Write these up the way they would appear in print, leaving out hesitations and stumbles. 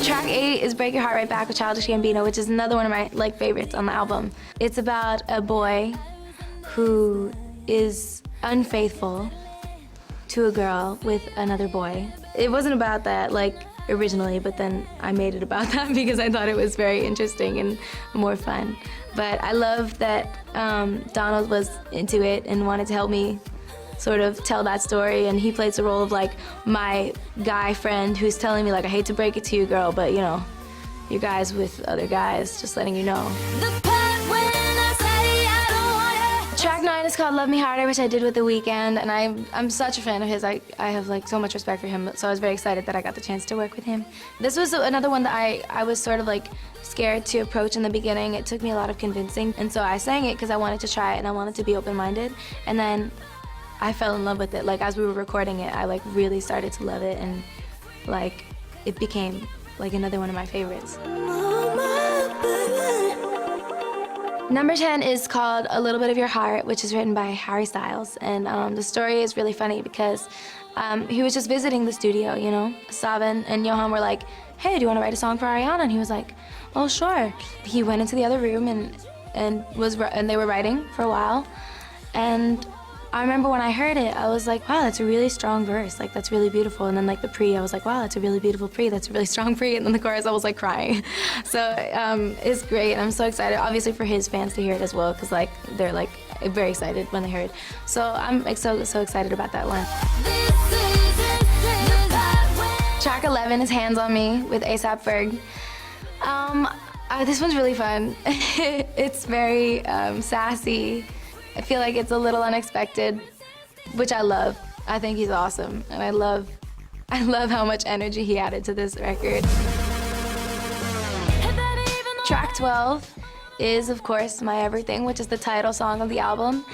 Track 8 is Break Your Heart Right Back with Childish Gambino, which is another one of my favorites on the album. It's about a boy who is unfaithful to a girl with another boy. It wasn't about that originally, but then I made it about that because I thought it was very interesting and more fun. But I love that Donald was into it and wanted to help me sort of tell that story, and he plays the role of my guy friend who's telling me I hate to break it to you, girl, but you know, your guy's with other guys, just letting you know. Track 9 is called Love Me Harder, which I did with The Weeknd, and I'm such a fan of his. I have so much respect for him, so I was very excited that I got the chance to work with him. This was another one that I was sort of scared to approach in the beginning. It took me a lot of convincing, and so I sang it because I wanted to try it and I wanted to be open-minded, and then I fell in love with it. As we were recording it, I really started to love it, and it became another one of my favorites. Number 10 is called A Little Bit of Your Heart, which is written by Harry Styles, and the story is really funny because he was just visiting the studio, you know. Saban and Johan were like, hey, do you want to write a song for Ariana? And he was like, oh, sure. He went into the other room and they were writing for a while, and I remember when I heard it, I was like, wow, that's a really strong verse. That's really beautiful. And then the pre, I was like, wow, that's a really beautiful pre. That's a really strong pre. And then the chorus, I was crying. So it's great. And I'm so excited, obviously, for his fans to hear it as well, because they're very excited when they heard it. So I'm so excited about that one. Track 11 is Hands on Me with A$AP Ferg. This one's really fun. It's very sassy. I feel it's a little unexpected, which I love. I think he's awesome, and I love how much energy he added to this record. Track 12 is, of course, My Everything, which is the title song of the album.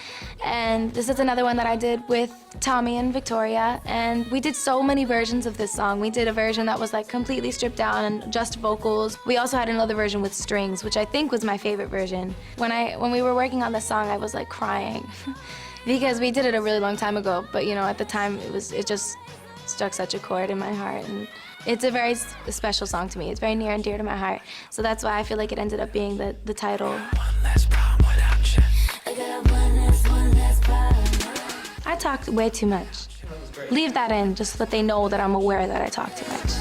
And this is another one that I did with Tommy and Victoria, and we did so many versions of this song. We did a version that was completely stripped down and just vocals. We also had another version with strings, which I think was my favorite version. When we were working on this song, I was crying because we did it a really long time ago, but you know, at the time it just struck such a chord in my heart, and it's a very special song to me. It's very near and dear to my heart, so that's why I feel it ended up being the title. I talked way too much. Leave that in, just so that they know that I'm aware that I talk too much.